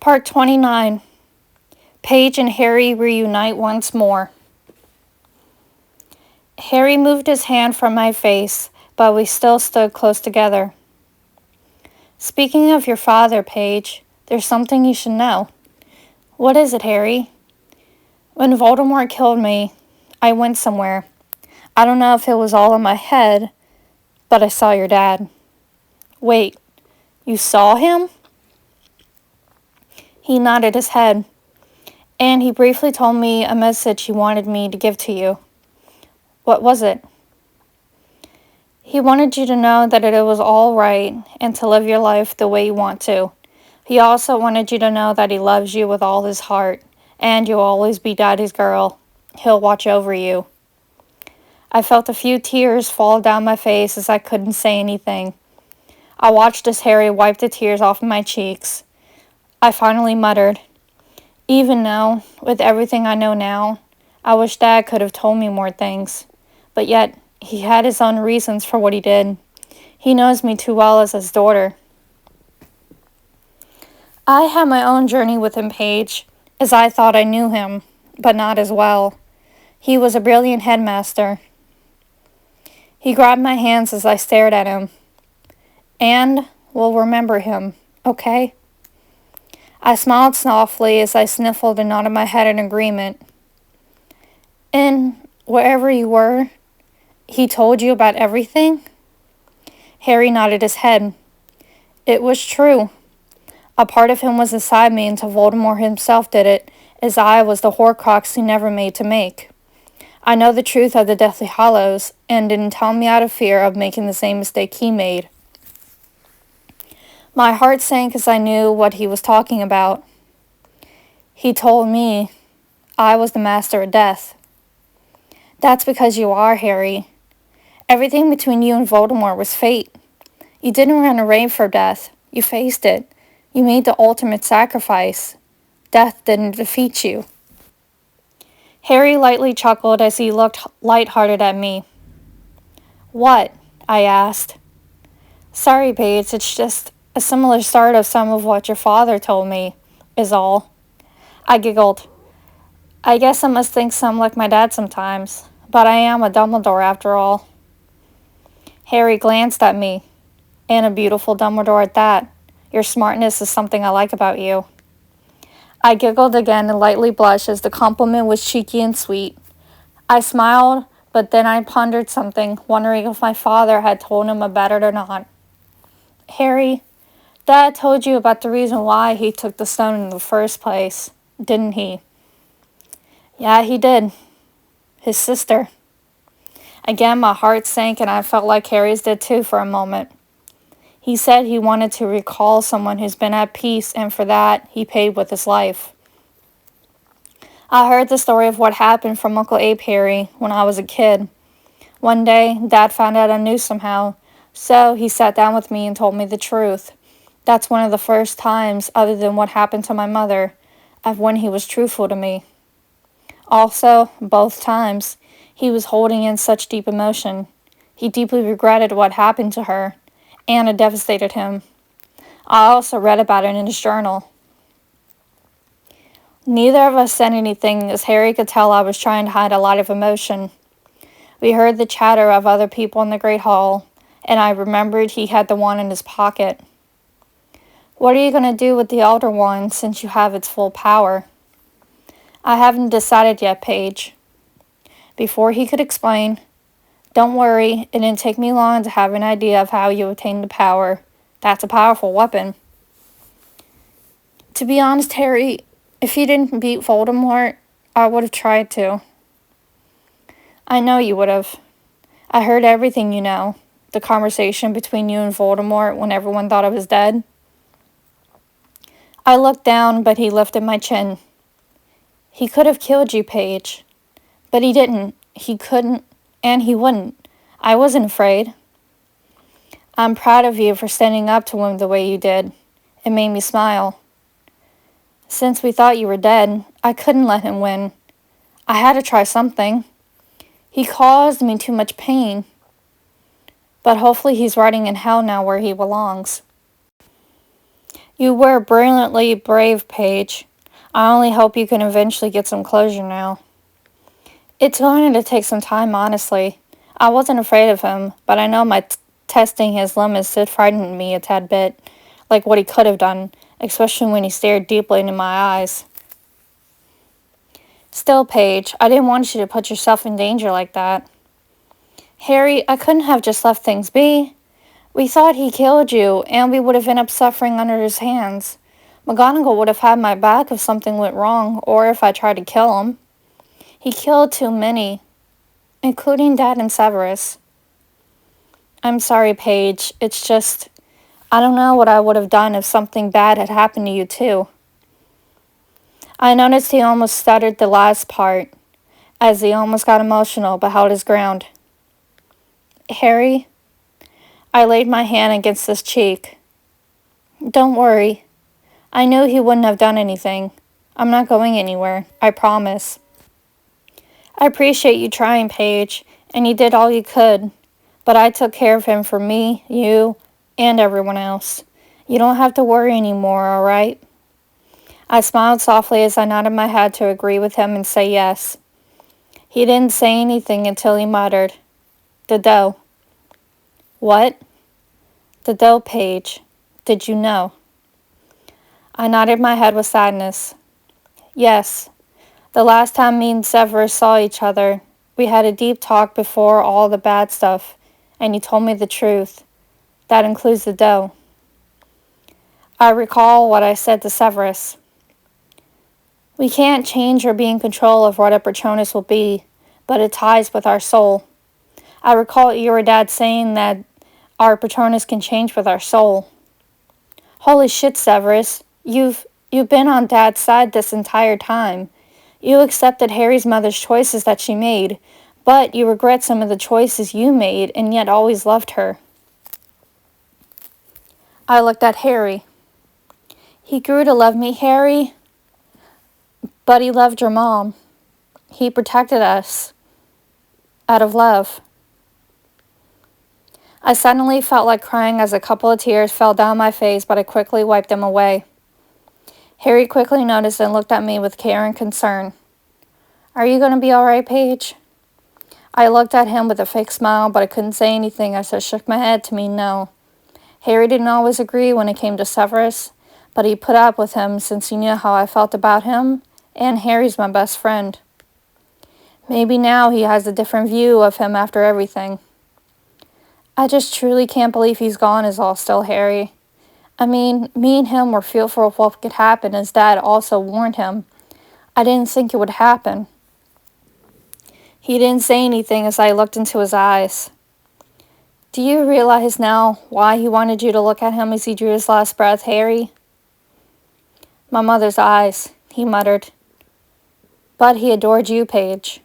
Part 29. Paige and Harry reunite once more. Harry moved his hand from my face, but we still stood close together. Speaking of your father, Paige, there's something you should know. What is it, Harry? When Voldemort killed me, I went somewhere. I don't know if it was all in my head, but I saw your dad. Wait, you saw him? He nodded his head, and he briefly told me a message he wanted me to give to you. What was it? He wanted you to know that it was all right and to live your life the way you want to. He also wanted you to know that he loves you with all his heart, and you'll always be Daddy's girl. He'll watch over you. I felt a few tears fall down my face as I couldn't say anything. I watched as Harry wiped the tears off my cheeks. I finally muttered, even though, with everything I know now, I wish Dad could have told me more things. But yet, he had his own reasons for what he did. He knows me too well as his daughter. I had my own journey with him, Paige, as I thought I knew him, but not as well. He was a brilliant headmaster. He grabbed my hands as I stared at him. And we'll remember him, okay? I smiled softly as I sniffled and nodded my head in agreement. And wherever you were, he told you about everything? Harry nodded his head. It was true. A part of him was inside me until Voldemort himself did it, as I was the Horcrux he never made to make. I know the truth of the Deathly Hallows, and didn't tell me out of fear of making the same mistake he made. My heart sank as I knew what he was talking about. He told me I was the master of death. That's because you are, Harry. Everything between you and Voldemort was fate. You didn't run away from death. You faced it. You made the ultimate sacrifice. Death didn't defeat you. Harry lightly chuckled as he looked lighthearted at me. What? I asked. Sorry, Paige, it's just a similar start of some of what your father told me, is all. I giggled. I guess I must think some like my dad sometimes, but I am a Dumbledore after all. Harry glanced at me, and a beautiful Dumbledore at that. Your smartness is something I like about you. I giggled again and lightly blushed as the compliment was cheeky and sweet. I smiled, but then I pondered something, wondering if my father had told him about it or not. Harry, Dad told you about the reason why he took the stone in the first place, didn't he? Yeah, he did. His sister. Again, my heart sank and I felt like Harry's did too for a moment. He said he wanted to recall someone who's been at peace, and for that, he paid with his life. I heard the story of what happened from Uncle Abe Harry when I was a kid. One day, Dad found out I knew somehow, so he sat down with me and told me the truth. That's one of the first times, other than what happened to my mother, of when he was truthful to me. Also, both times, he was holding in such deep emotion. He deeply regretted what happened to her, and it devastated him. I also read about it in his journal. Neither of us said anything, as Harry could tell I was trying to hide a lot of emotion. We heard the chatter of other people in the Great Hall, and I remembered he had the wand in his pocket. What are you going to do with the Elder Wand since you have its full power? I haven't decided yet, Paige. Before he could explain, don't worry, it didn't take me long to have an idea of how you obtain the power. That's a powerful weapon. To be honest, Harry, if you didn't beat Voldemort, I would have tried to. I know you would have. I heard everything you know. The conversation between you and Voldemort when everyone thought I was dead. I looked down, but he lifted my chin. He could have killed you, Paige. But he didn't. He couldn't. And he wouldn't. I wasn't afraid. I'm proud of you for standing up to him the way you did. It made me smile. Since we thought you were dead, I couldn't let him win. I had to try something. He caused me too much pain. But hopefully he's rotting in hell now where he belongs. You were brilliantly brave, Paige. I only hope you can eventually get some closure now. It's going to take some time, honestly. I wasn't afraid of him, but I know testing his limits did frighten me a tad bit, like what he could have done, especially when he stared deeply into my eyes. Still, Paige, I didn't want you to put yourself in danger like that. Harry, I couldn't have just left things be. We thought he killed you, and we would have ended up suffering under his hands. McGonagall would have had my back if something went wrong, or if I tried to kill him. He killed too many, including Dad and Severus. I'm sorry, Paige. It's just, I don't know what I would have done if something bad had happened to you, too. I noticed he almost stuttered the last part, as he almost got emotional but held his ground. Harry, I laid my hand against his cheek. Don't worry. I knew he wouldn't have done anything. I'm not going anywhere, I promise. I appreciate you trying, Paige, and you did all you could, but I took care of him for me, you, and everyone else. You don't have to worry anymore, all right? I smiled softly as I nodded my head to agree with him and say yes. He didn't say anything until he muttered, "The dough." What? The dough, Paige. Did you know? I nodded my head with sadness. Yes. The last time me and Severus saw each other, we had a deep talk before all the bad stuff, and he told me the truth. That includes the dough. I recall what I said to Severus. We can't change or be in control of what a Patronus will be, but it ties with our soul. I recall your dad saying that our Patronus can change with our soul. Holy shit, Severus. You've been on Dad's side this entire time. You accepted Harry's mother's choices that she made, but you regret some of the choices you made and yet always loved her. I looked at Harry. He grew to love me, Harry, but he loved your mom. He protected us out of love. I suddenly felt like crying as a couple of tears fell down my face, but I quickly wiped them away. Harry quickly noticed and looked at me with care and concern. Are you going to be all right, Paige? I looked at him with a fake smile, but I couldn't say anything as I shook my head to mean no. Harry didn't always agree when it came to Severus, but he put up with him since he knew how I felt about him, and Harry's my best friend. Maybe now he has a different view of him after everything. I just truly can't believe he's gone is all still, Harry. I mean, me and him were fearful of what could happen as Dad also warned him. I didn't think it would happen. He didn't say anything as I looked into his eyes. Do you realize now why he wanted you to look at him as he drew his last breath, Harry? My mother's eyes, he muttered. But he adored you, Paige.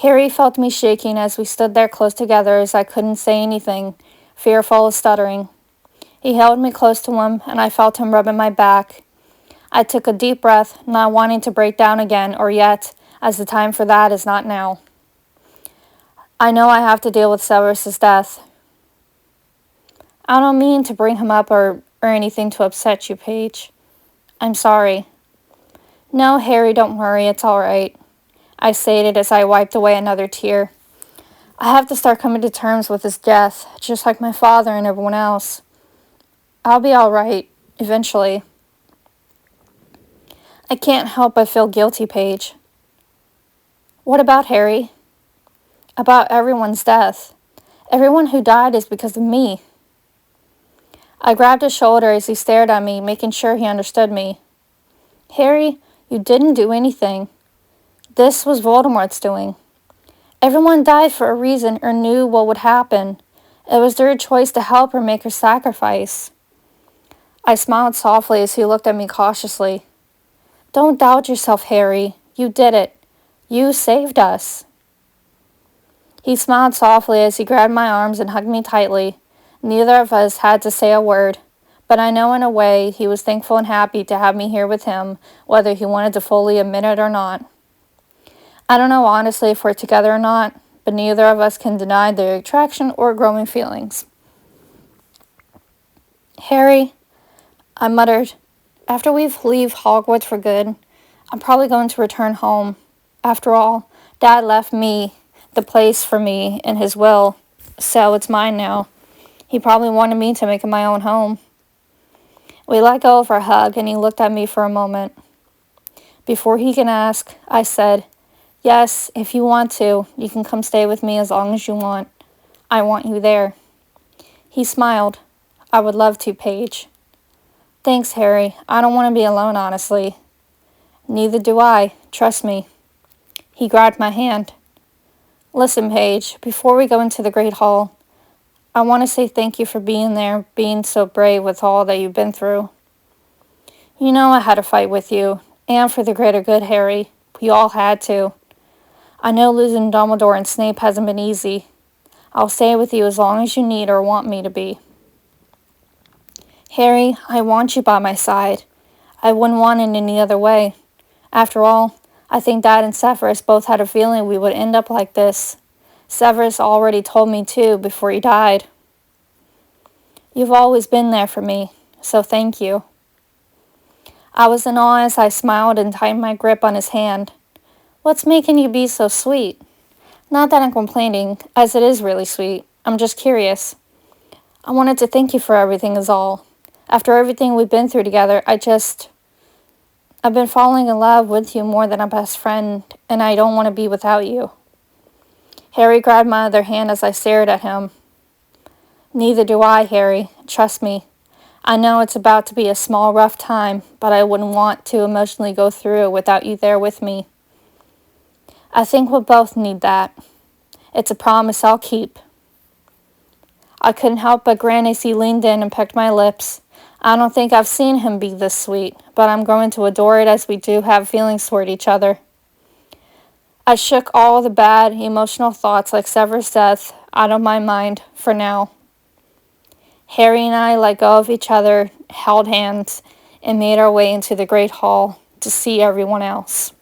Harry felt me shaking as we stood there close together as I couldn't say anything, fearful of stuttering. He held me close to him, and I felt him rubbing my back. I took a deep breath, not wanting to break down again, or yet, as the time for that is not now. I know I have to deal with Severus's death. I don't mean to bring him up or anything to upset you, Paige. I'm sorry. No, Harry, don't worry, it's all right. I stated as I wiped away another tear. I have to start coming to terms with his death, just like my father and everyone else. I'll be all right, eventually. I can't help but feel guilty, Paige. What about Harry? About everyone's death. Everyone who died is because of me. I grabbed his shoulder as he stared at me, making sure he understood me. Harry, you didn't do anything. This was Voldemort's doing. Everyone died for a reason or knew what would happen. It was their choice to help or make a sacrifice. I smiled softly as he looked at me cautiously. Don't doubt yourself, Harry. You did it. You saved us. He smiled softly as he grabbed my arms and hugged me tightly. Neither of us had to say a word, but I know in a way he was thankful and happy to have me here with him, whether he wanted to fully admit it or not. I don't know honestly if we're together or not, but neither of us can deny the attraction or growing feelings. Harry, I muttered, "After we leave Hogwarts for good, I'm probably going to return home. After all, Dad left me the place for me in his will, so it's mine now. He probably wanted me to make it my own home." We let go of our hug, and he looked at me for a moment. Before he can ask, I said, "Yes, if you want to, you can come stay with me as long as you want. I want you there." He smiled. "I would love to, Paige." "Thanks, Harry. I don't want to be alone, honestly." "Neither do I. Trust me." He grabbed my hand. "Listen, Paige, before we go into the Great Hall, I want to say thank you for being there, being so brave with all that you've been through. You know I had to fight with you, and for the greater good, Harry. We all had to. I know losing Dumbledore and Snape hasn't been easy. I'll stay with you as long as you need or want me to be. Harry, I want you by my side. I wouldn't want it any other way. After all, I think Dad and Severus both had a feeling we would end up like this. Severus already told me too before he died. You've always been there for me, so thank you." I was in awe as I smiled and tightened my grip on his hand. "What's making you be so sweet?" "Not that I'm complaining, as it is really sweet. I'm just curious. I wanted to thank you for everything is all. After everything we've been through together, I've been falling in love with you more than a best friend, and I don't want to be without you." Harry grabbed my other hand as I stared at him. "Neither do I, Harry. Trust me. I know it's about to be a small, rough time, but I wouldn't want to emotionally go through it without you there with me. I think we'll both need that. It's a promise I'll keep." I couldn't help but grin as he leaned in and pecked my lips. I don't think I've seen him be this sweet, but I'm growing to adore it as we do have feelings toward each other. I shook all the bad, emotional thoughts like Severus' death out of my mind for now. Harry and I let go of each other, held hands, and made our way into the Great Hall to see everyone else.